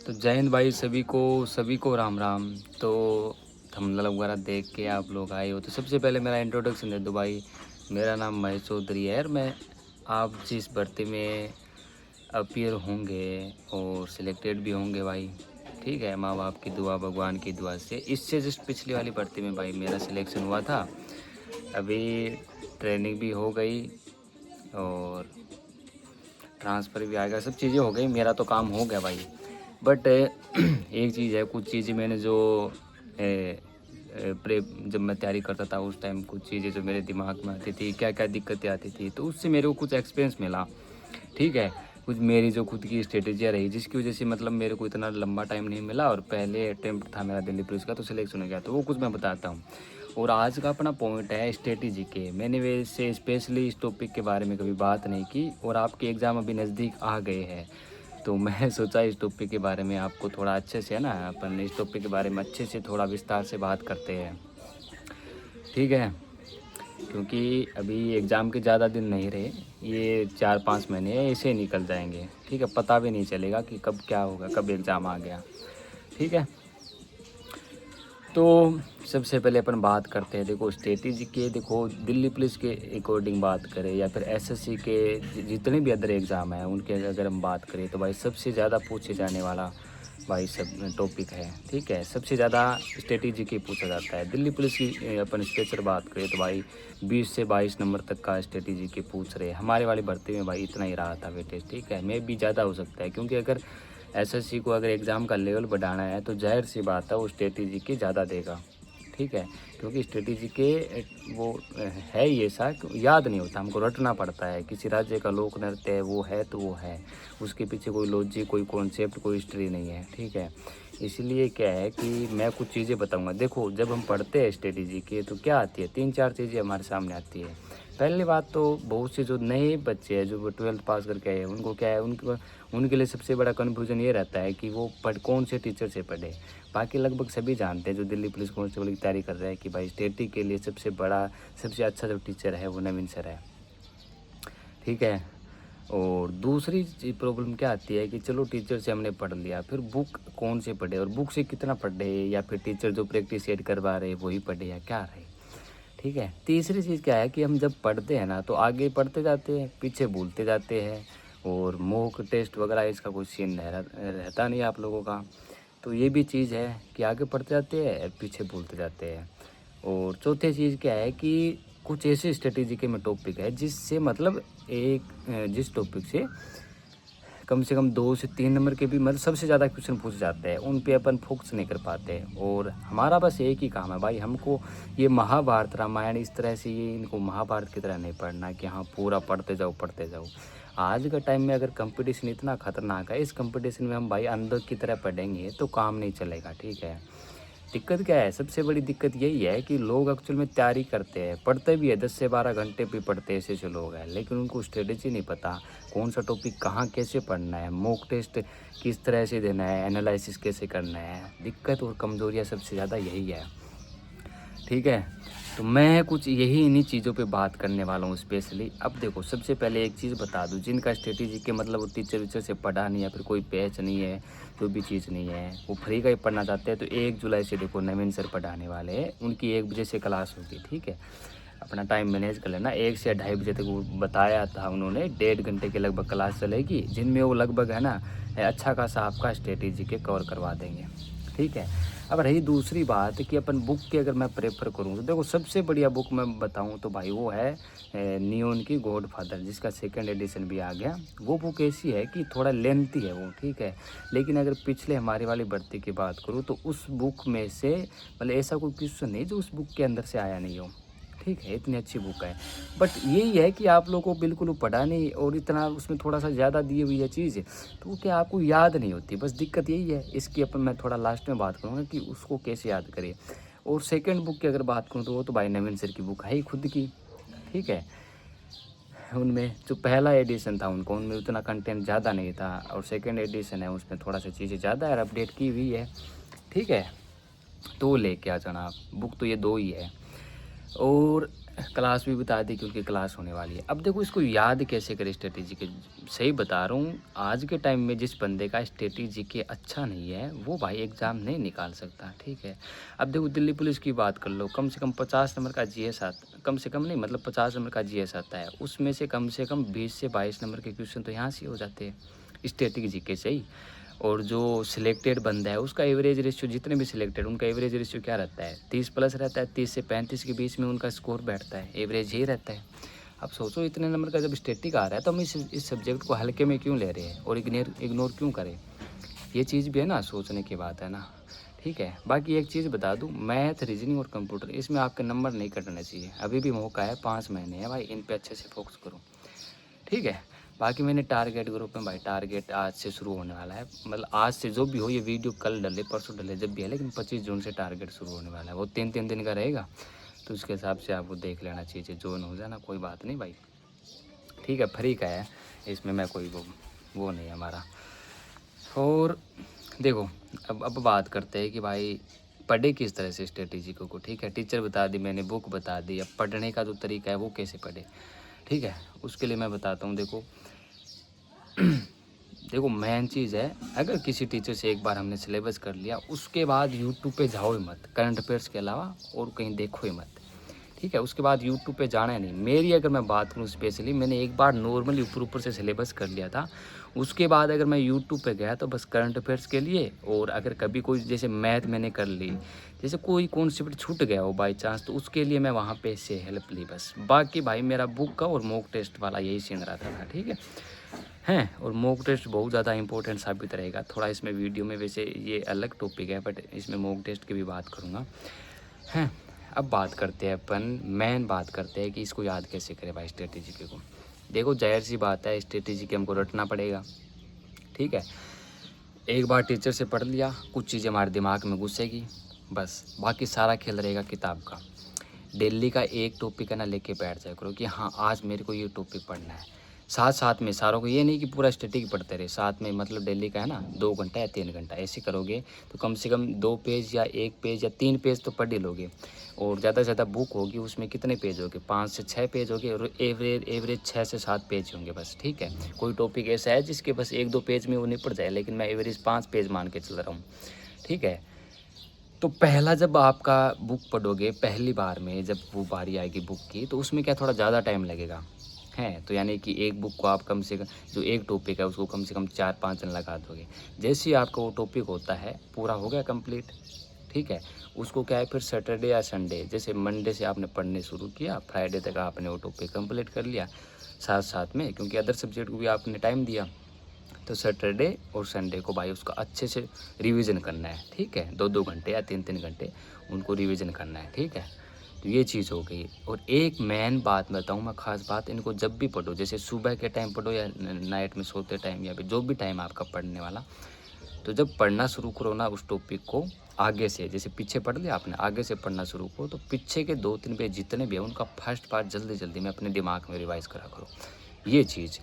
तो जय हिंद भाई, सभी को राम राम। तो थंबनेल वगैरह देख के आप लोग आए हो, तो सबसे पहले मेरा इंट्रोडक्शन दे दो भाई। मेरा नाम महेश चौधरी है और मैं आप जिस भर्ती में अपीयर होंगे और सिलेक्टेड भी होंगे भाई, ठीक है, माँ बाप की दुआ भगवान की दुआ से, इससे जस्ट पिछली वाली भर्ती में भाई मेरा सिलेक्शन हुआ था। अभी ट्रेनिंग भी हो गई और ट्रांसफ़र भी आ गया, सब चीज़ें हो गई, मेरा तो काम हो गया भाई। बट एक चीज़ है, कुछ चीज़ें मैंने जो प्रे जब मैं तैयारी करता था उस टाइम कुछ चीज़ें जो मेरे दिमाग में आती थी, क्या क्या दिक्कतें आती थी, तो उससे मेरे को कुछ एक्सपीरियंस मिला। ठीक है, कुछ मेरी जो खुद की स्ट्रेटेजियाँ रही, जिसकी वजह से मतलब मेरे को इतना लंबा टाइम नहीं मिला और पहले अटेम्प्ट था मेरा दिल्ली पुलिस का, तो सिलेक्शन हो गया, तो वो कुछ मैं बताता हूँ। और आज का अपना पॉइंट है स्ट्रेटेजी के। मैंने वैसे स्पेशली इस टॉपिक के बारे में कभी बात नहीं की और आपके एग्ज़ाम अभी नज़दीक आ गए हैं, तो मैं सोचा इस टॉपिक के बारे में आपको थोड़ा अच्छे से, है ना, अपन इस टॉपिक के बारे में अच्छे से थोड़ा विस्तार से बात करते हैं। ठीक है, क्योंकि अभी एग्ज़ाम के ज़्यादा दिन नहीं रहे, ये 4-5 महीने ऐसे ही निकल जाएंगे। ठीक है, पता भी नहीं चलेगा कि कब क्या होगा, कब एग्ज़ाम आ गया। ठीक है, तो सबसे पहले अपन बात करते हैं, देखो स्ट्रेटेजी के, देखो दिल्ली पुलिस के अकॉर्डिंग बात करें या फिर एसएससी के जितने भी अदर एग्ज़ाम हैं उनके अगर हम बात करें, तो भाई सबसे ज़्यादा पूछे जाने वाला भाई सब टॉपिक है। ठीक है, सबसे ज़्यादा स्ट्रेटेजी के पूछा जाता है। दिल्ली पुलिस की अपन स्पेशल बात करें तो भाई 20 से 22 नंबर तक का स्ट्रेटेजी के पूछ रहे हैं। हमारे वाली भर्ती में भाई इतना ही रहा था वेटेज। ठीक है, मे भी ज़्यादा हो सकता है, क्योंकि अगर एसएससी को अगर एग्ज़ाम का लेवल बढ़ाना है तो जाहिर सी बात है वो स्ट्रेटेजी के ज़्यादा देगा। ठीक है, क्योंकि स्ट्रेटेजी के वो है ही ऐसा कि याद नहीं होता, हमको रटना पड़ता है। किसी राज्य का लोक नृत्य है, वो है तो वो है, उसके पीछे कोई लॉजिक, कोई कॉन्सेप्ट, कोई हिस्ट्री नहीं है। ठीक है, इसलिए क्या है कि मैं कुछ चीज़ें बताऊंगा। देखो जब हम पढ़ते हैं स्ट्रेटेजी के तो क्या आती है, 3-4 चीज़ें हमारे सामने आती है। पहली बात तो बहुत से जो नए बच्चे हैं जो 12th पास करके आए हैं, उनको क्या है, उनके लिए सबसे बड़ा कन्फ्यूज़न ये रहता है कि वो कौन से टीचर से पढ़े। बाकी लगभग सभी जानते हैं जो दिल्ली पुलिस कांस्टेबल की तैयारी कर रहे हैं कि भाई स्टेटिक के लिए सबसे बड़ा, सबसे अच्छा जो टीचर है वो नवीन सर है। ठीक है, और दूसरी प्रॉब्लम क्या आती है कि चलो टीचर से हमने पढ़ लिया, फिर बुक कौन से पढ़े और बुक से कितना पढ़े, या फिर टीचर जो प्रैक्टिस एड करवा रहे वही पढ़े या क्या रहे। ठीक है, तीसरी चीज़ क्या है कि हम जब पढ़ते हैं ना तो आगे पढ़ते जाते हैं, पीछे भूलते जाते हैं, और मॉक टेस्ट वगैरह इसका कोई सीन रहता नहीं आप लोगों का। तो ये भी चीज़ है कि आगे पढ़ते जाते हैं, पीछे भूलते जाते हैं। और चौथी चीज़ क्या है कि कुछ ऐसे स्ट्रेटेजी के में टॉपिक है जिससे मतलब जिस टॉपिक से कम 2 से 3 नंबर के भी मतलब सबसे ज़्यादा क्वेश्चन पूछे जाते हैं, उन पे अपन फोकस नहीं कर पाते। और हमारा बस एक ही काम है भाई, हमको ये महाभारत रामायण इस तरह से, ये इनको महाभारत की तरह नहीं पढ़ना कि हाँ पूरा पढ़ते जाओ। आज के टाइम में अगर कंपटीशन इतना खतरनाक है, इस कंपटीशन में हम भाई अंधों की तरह पढ़ेंगे तो काम नहीं चलेगा। ठीक है, दिक्कत क्या है, सबसे बड़ी दिक्कत यही है कि लोग एक्चुअल में तैयारी करते हैं, पढ़ते भी है, 10 से 12 घंटे भी पढ़ते हैं, ऐसे लोग हैं, लेकिन उनको स्ट्रेटेजी नहीं पता कौन सा टॉपिक कहाँ कैसे पढ़ना है, मॉक टेस्ट किस तरह से देना है, एनालिसिस कैसे करना है। दिक्कत और कमजोरियाँ सबसे ज़्यादा यही है। ठीक है, तो मैं कुछ यही इन्हीं चीज़ों पे बात करने वाला हूँ स्पेशली। अब देखो सबसे पहले एक चीज़ बता दूँ, जिनका स्ट्रेटेजी के मतलब वो टीचर वीचर से पढ़ा नहीं है, फिर कोई बैच नहीं है, जो भी चीज़ नहीं है, वो फ्री का ही पढ़ना चाहते हैं, तो 1 जुलाई से देखो नवीन सर पढ़ाने वाले हैं, उनकी 1 बजे से क्लास होगी। ठीक है, अपना टाइम मैनेज कर लेना, 1 से 2:30 बजे तक वो बताया था उन्होंने, 1.5 घंटे के लगभग क्लास चलेगी, जिनमें वो लगभग, है ना, अच्छा खासा आपका स्ट्रेटेजी के कवर करवा देंगे। ठीक है, अब रही दूसरी बात कि अपन बुक की अगर मैं प्रेफर करूँ तो देखो सबसे बढ़िया बुक मैं बताऊँ तो भाई वो है नियोन की गॉडफादर, जिसका 2nd एडिशन भी आ गया। वो बुक ऐसी है कि थोड़ा लेंथी है वो, ठीक है, लेकिन अगर पिछले हमारी वाली भर्ती की बात करूँ तो उस बुक में से मतलब ऐसा कोई क्वेश्चन नहीं जो उस बुक के अंदर से आया नहीं हो। ठीक है, इतनी अच्छी बुक है, बट यही है कि आप लोगों को बिल्कुल पढ़ा नहीं और इतना उसमें थोड़ा सा ज़्यादा दी हुई है चीज़, तो वो क्या आपको याद नहीं होती, बस दिक्कत यही है। इसकी अपन मैं थोड़ा लास्ट में बात करूँगा कि उसको कैसे याद करें। और सेकंड बुक की अगर बात करूँ तो वो तो भाई नवीन सर की बुक है ही खुद की। ठीक है, उनमें जो पहला एडिशन था उनको उनमें उतना कंटेंट ज़्यादा नहीं था, और सेकंड एडिशन है उसमें थोड़ा सा चीज़ें ज़्यादा है, अपडेट की हुई है। ठीक है, तो लेके आ जाना आप, बुक तो ये 2 ही है। और क्लास भी बता दी क्योंकि क्लास होने वाली है। अब देखो इसको याद कैसे करें स्ट्रेटेजी के, सही बता रहा हूँ, आज के टाइम में जिस बंदे का स्ट्रेटेजी के अच्छा नहीं है वो भाई एग्ज़ाम नहीं निकाल सकता, ठीक है। अब देखो दिल्ली पुलिस की बात कर लो, कम से कम 50 नंबर का जीएस आता, कम से कम नहीं मतलब 50 नंबर का जीएस आता है, उसमें से कम 20 से 22 नंबर के क्वेश्चन तो यहाँ से हो जाते हैं स्ट्रेटेजी के से ही। और जो सिलेक्टेड बंदा है उसका एवरेज रेशियो, जितने भी सिलेक्टेड उनका एवरेज रेशियो क्या रहता है, 30 प्लस रहता है, 30 से 35 के बीच में उनका स्कोर बैठता है, एवरेज ही रहता है। अब सोचो इतने नंबर का जब स्टैटिक आ रहा है तो हम इस सब्जेक्ट को हल्के में क्यों ले रहे हैं और इग्नोर क्यों करें। ये चीज़ भी है ना, सोचने की बात है ना, ठीक है। बाकी एक चीज़ बता दूं, मैथ रीजनिंग और कंप्यूटर इसमें आपके नंबर नहीं कटने चाहिए, अभी भी मौका है, 5 महीने है भाई, इन पे अच्छे से फोकस करो, ठीक है। बाकी मैंने टारगेट ग्रुप में भाई, टारगेट आज से शुरू होने वाला है, मतलब आज से जो भी हो, ये वीडियो कल डले परसों डले जब भी है, लेकिन 25 जून से टारगेट शुरू होने वाला है। वो 3 दिन का रहेगा, तो उसके हिसाब से आपको देख लेना चाहिए, ज्वाइन हो जाना, कोई बात नहीं भाई, ठीक है। फ्री का है, इसमें मैं कोई वो नहीं है हमारा। और देखो अब बात करते हैं कि भाई पढ़े किस तरह से स्ट्रेटेजी को, ठीक है। टीचर बता दी मैंने, बुक बता दी, अब पढ़ने का जो तरीका है वो कैसे पढ़े, ठीक है। उसके लिए मैं बताता हूँ, देखो देखो मेन चीज़ है, अगर किसी टीचर से एक बार हमने सिलेबस कर लिया, उसके बाद यूट्यूब पे जाओ ही मत, करंट अफेयर्स के अलावा और कहीं देखो ही मत, ठीक है। उसके बाद यूट्यूब पे जाना है नहीं। मेरी अगर मैं बात करूँ स्पेशली, मैंने एक बार नॉर्मली ऊपर से सिलेबस कर लिया था, उसके बाद अगर मैं यूट्यूब पे गया तो बस करंट अफेयर्स के लिए, और अगर कभी कोई जैसे मैथ मैंने कर ली, जैसे कोई कॉन्सेप्ट छूट गया हो बाई चांस, तो उसके लिए मैं वहाँ पे से हेल्प ली बस। बाकी भाई मेरा बुक का और मॉक टेस्ट वाला यही सीन रहता था, ठीक है हैं। और मॉक टेस्ट बहुत ज़्यादा इंपॉर्टेंट साबित रहेगा, थोड़ा इसमें वीडियो में, वैसे ये अलग टॉपिक है बट इसमें मॉक टेस्ट की भी बात करूँगा हैं। अब बात करते हैं अपन, मेन बात करते हैं कि इसको याद कैसे करें भाई स्ट्रेटेजी के को। देखो जाहिर सी बात है, स्ट्रेटेजी के हमको रटना पड़ेगा, ठीक है। एक बार टीचर से पढ़ लिया, कुछ चीज़ें हमारे दिमाग में घुसेगी, बस बाकी सारा खेल रहेगा किताब का। डेली का एक टॉपिक है ना लेके बैठ जाया करो कि हाँ आज मेरे को ये टॉपिक पढ़ना है, साथ साथ में सारों को, ये नहीं कि पूरा स्टैटिक पढ़ते रहे, साथ में मतलब डेली का है ना 2 घंटा या 3 घंटा ऐसे करोगे तो कम से कम 2 पेज या 1 पेज या 3 पेज तो पढ़ ही लोगे। और ज़्यादा से ज़्यादा बुक होगी, उसमें कितने पेज होंगे, 5 से 6 पेज होंगे, और एवरेज 6 से 7 पेज होंगे बस, ठीक है। कोई टॉपिक ऐसा है जिसके बस 1-2 पेज में वो निपट जाए, लेकिन मैं एवरेज 5 पेज मान के चल रहा हूँ, ठीक है। तो पहला जब आपका बुक पढ़ोगे पहली बार में, जब वो बारी आएगी बुक की, तो उसमें क्या थोड़ा ज़्यादा टाइम लगेगा है, तो यानी कि एक बुक को आप कम से कम, जो एक टॉपिक है उसको कम से कम 4-5 दिन लगा दोगे। जैसे ही आपका वो टॉपिक होता है पूरा हो गया कंप्लीट, ठीक है, उसको क्या है फिर सैटरडे या संडे, जैसे मंडे से आपने पढ़ने शुरू किया, फ्राइडे तक आपने वो टॉपिक कंप्लीट कर लिया साथ साथ में, क्योंकि अदर सब्जेक्ट को भी आपने टाइम दिया। तो सैटरडे और संडे को भाई उसका अच्छे से रिवीजन करना है, ठीक है, 2-2 घंटे या 3-3 घंटे उनको रिवीजन करना है, ठीक है। तो ये चीज़ हो गई। और एक मेन बात बताऊँ मैं, ख़ास बात, इनको जब भी पढ़ो, जैसे सुबह के टाइम पढ़ो या नाइट में सोते टाइम, या फिर जो भी टाइम आपका पढ़ने वाला, तो जब पढ़ना शुरू करो ना उस टॉपिक को, आगे से, जैसे पीछे पढ़ लिया आपने, आगे से पढ़ना शुरू करो, तो पीछे के 2-3 पेज जितने भी हैं उनका फर्स्ट पार्ट जल्दी जल्दी में अपने दिमाग में रिवाइज करा करो, ये चीज़।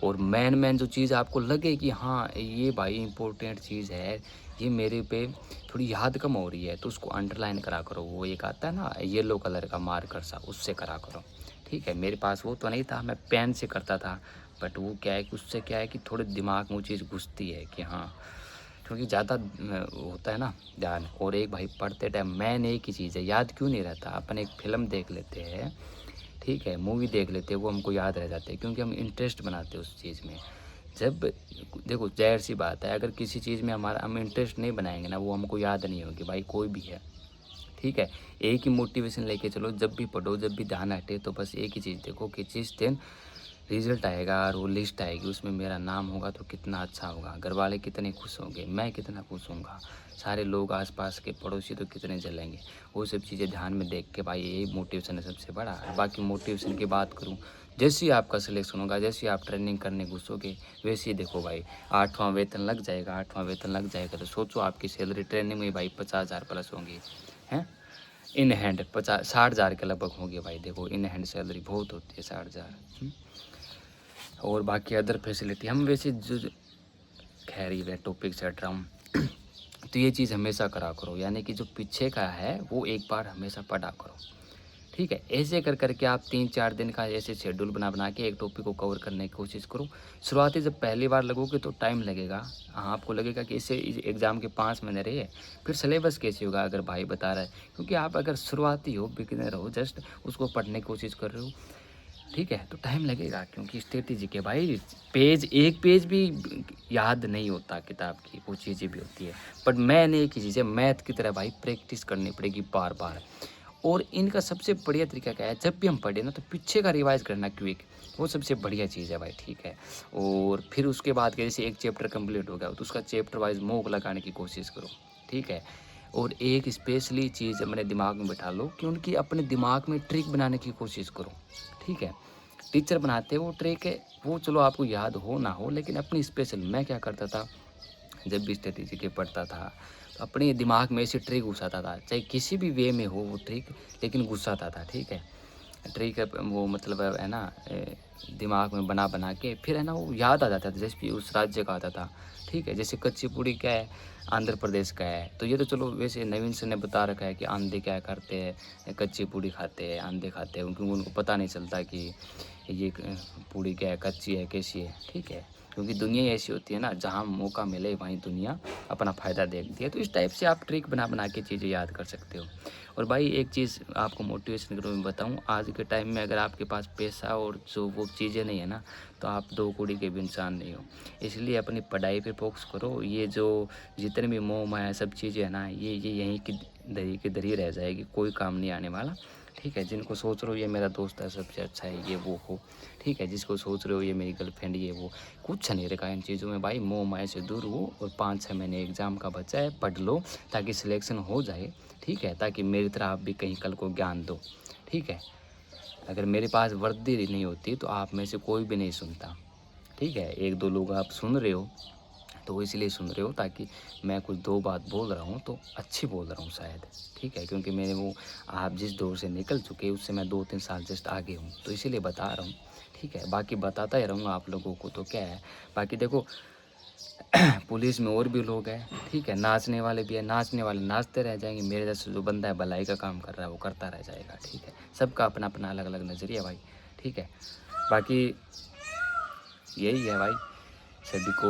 और मेन जो चीज़ आपको लगे कि हाँ ये भाई इंपॉर्टेंट चीज़ है, ये मेरे पे थोड़ी याद कम हो रही है, तो उसको अंडरलाइन करा करो। वो एक आता है ना येलो कलर का मार्कर सा, उससे करा करो, ठीक है। मेरे पास वो तो नहीं था, मैं पेन से करता था, बट वो क्या है कि उससे क्या है कि थोड़े दिमाग में वो चीज़ घुसती है कि हाँ, क्योंकि ज़्यादा होता है ना ध्यान। और एक भाई पढ़ते टाइम मेन एक ही चीज़ है, याद क्यों नहीं रहता, अपन एक फ़िल्म देख लेते हैं, ठीक है, मूवी देख लेते हैं, वो हमको याद रह जाते हैं क्योंकि हम इंटरेस्ट बनाते हैं उस चीज़ में। जब देखो जाहिर सी बात है, अगर किसी चीज़ में हमारा हम इंटरेस्ट नहीं बनाएंगे ना, वो हमको याद नहीं होगी भाई, कोई भी है, ठीक है। एक ही मोटिवेशन लेके चलो, जब भी पढ़ो, जब भी ध्यान हटे, तो बस एक ही चीज़ देखो कि जिस दिन रिज़ल्ट आएगा और वो लिस्ट आएगी, उसमें मेरा नाम होगा तो कितना अच्छा होगा, घर वाले कितने खुश होंगे, मैं कितना खुश होऊंगा, सारे लोग आसपास के पड़ोसी तो कितने जलेंगे। वो सब चीज़ें ध्यान में देख के भाई, यही मोटिवेशन है सबसे बड़ा। बाकी मोटिवेशन की बात करूँ, जैसे ही आपका सिलेक्शन होगा, जैसे ही आप ट्रेनिंग करने घुसोगे, वैसे ही देखो भाई 8वां वेतन लग जाएगा, 8वां वेतन लग जाएगा, तो सोचो आपकी सैलरी ट्रेनिंग में भाई 50,000 प्लस होंगी, हैं, इन हैंड 60,000 के लगभग होंगे भाई। देखो इन हैंड सैलरी बहुत होती है 60,000। और बाकी अदर फैसिलिटी हम वैसे जो खैर ये टॉपिक से हट रहा हूँ। तो ये चीज़ हमेशा करा करो, यानी कि जो पीछे का है वो एक बार हमेशा पढ़ा करो, ठीक है। ऐसे कर करके आप 3-4 दिन का ऐसे शेड्यूल बना के एक टॉपिक को कवर करने की कोशिश करो। शुरुआती जब पहली बार लगोगे तो टाइम लगेगा। हाँ, आपको लगेगा कि इससे इस एग्ज़ाम के 5 महीने रहे, फिर सिलेबस कैसे होगा अगर भाई बता रहा है। क्योंकि आप अगर शुरुआती हो, बिगिनर हो, जस्ट उसको पढ़ने की कोशिश कर रहे हो, ठीक है, तो टाइम लगेगा क्योंकि स्ट्रेटेजी के भाई एक पेज भी याद नहीं होता किताब की, वो चीज़ें भी होती है। बट मैन एक ही चीज़ है, मैथ की तरह भाई प्रैक्टिस करनी पड़ेगी बार-बार। और इनका सबसे बढ़िया तरीका क्या है, जब भी हम पढ़े ना तो पीछे का रिवाइज़ करना क्विक, वो सबसे बढ़िया चीज़ है भाई, ठीक है। और फिर उसके बाद के जैसे एक चैप्टर कंप्लीट हो गया तो उसका चैप्टर वाइज़ मॉक लगाने की कोशिश करो, ठीक है। और एक स्पेशली चीज़ अपने दिमाग में बैठा लो कि उनकी अपने दिमाग में ट्रिक बनाने की कोशिश करो, ठीक है। टीचर बनाते हैं वो ट्रिक है, वो चलो आपको याद हो ना हो, लेकिन अपनी स्पेशल मैं क्या करता था, जब भी स्ट्रेटेजी के पढ़ता था तो अपने दिमाग में ऐसे ट्रिक घुसाता था, चाहे किसी भी वे में हो वो ट्रिक, लेकिन घुसाता था, ठीक है। ट्रिक वो मतलब है ना, दिमाग में बना के फिर है ना वो याद आ जाता था, जैसे भी उस राज्य का आता था, ठीक है। जैसे कच्ची पूड़ी क्या है, आंध्र प्रदेश का है, तो ये तो चलो वैसे नवीन सर ने बता रखा है कि आंधे क्या करते हैं, कच्ची पूड़ी खाते हैं, आंधे खाते हैं, क्योंकि उनको पता नहीं चलता कि ये पूड़ी क्या है, कच्ची है, कैसी है, ठीक है। क्योंकि दुनिया ही ऐसी होती है ना, जहाँ मौका मिले वहीं दुनिया अपना फ़ायदा देखती है। तो इस टाइप से आप ट्रिक बना के चीज़ें याद कर सकते हो। और भाई एक चीज़ आपको मोटिवेशन के रूप में बताऊँ, आज के टाइम में अगर आपके पास पैसा और जो वो चीज़ें नहीं है ना, तो आप दो कौड़ी के भी इंसान नहीं हो। इसलिए अपनी पढ़ाई पे फोकस करो। ये जो जितने भी मोह माया सब चीज़ें है ना, ये यहीं की दरी रह जाएगी, कोई काम नहीं आने वाला, ठीक है। जिनको सोच रहे हो ये मेरा दोस्त है सबसे अच्छा है, ये वो हो, ठीक है। जिसको सोच रहे हो ये मेरी गर्लफ्रेंड ये वो, कुछ नहीं रखा इन चीज़ों में भाई। मोह माया से दूर हो और 5-6 महीने एग्ज़ाम का बचा है, पढ़ लो ताकि सिलेक्शन हो जाए, ठीक है। ताकि मेरी तरह आप भी कहीं कल को ज्ञान दो, ठीक है। अगर मेरे पास वर्दी नहीं होती तो आप में से कोई भी नहीं सुनता, ठीक है। 1-2 लोग आप सुन रहे हो तो वो इसलिए सुन रहे हो ताकि मैं कुछ 2 बात बोल रहा हूँ तो अच्छी बोल रहा हूँ शायद, ठीक है। क्योंकि मैंने वो आप जिस दौर से निकल चुके उससे मैं 2-3 साल जस्ट आगे हूँ, तो इसीलिए बता रहा हूँ, ठीक है। बाकी बताता ही रहूँगा आप लोगों को, तो क्या है। बाकी देखो पुलिस में और भी लोग हैं, ठीक है। नाचने वाले भी हैं, नाचने वाले नाचते रह जाएंगे, मेरे जैसे जो बंदा है भलाई का काम कर रहा है वो करता रह जाएगा, ठीक है। सबका अपना अपना अलग अलग नज़रिया भाई, ठीक है। बाकी यही है भाई, सभी को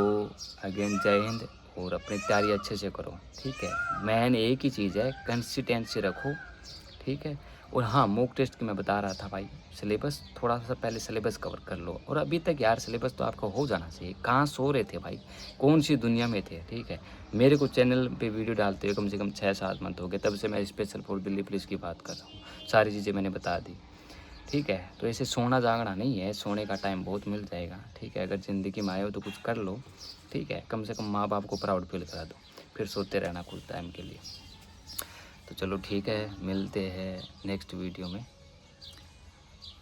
अगेन जय हिंद। और अपनी तैयारी अच्छे से करो, ठीक है। मेन एक ही चीज़ है, कंसिस्टेंसी रखो, ठीक है। और हाँ, मॉक टेस्ट की मैं बता रहा था भाई, सिलेबस थोड़ा सा पहले सिलेबस कवर कर लो। और अभी तक यार सिलेबस तो आपका हो जाना चाहिए, कहाँ सो रहे थे भाई, कौन सी दुनिया में थे, ठीक है। मेरे को चैनल पे वीडियो डालते हुए कम से कम 6-7 मंथ हो गए, तब से मैं स्पेशल फॉर दिल्ली पुलिस की बात कर रहा हूँ, सारी चीज़ें मैंने बता दी, ठीक है। तो ऐसे सोना जागना नहीं है, सोने का टाइम बहुत मिल जाएगा, ठीक है। अगर ज़िंदगी में आए हो तो कुछ कर लो, ठीक है। कम से कम माँ बाप को प्राउड फील करा दो, फिर सोते रहना कुछ टाइम के लिए। तो चलो ठीक है, मिलते हैं नेक्स्ट वीडियो में।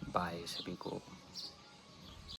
बाय सभी को।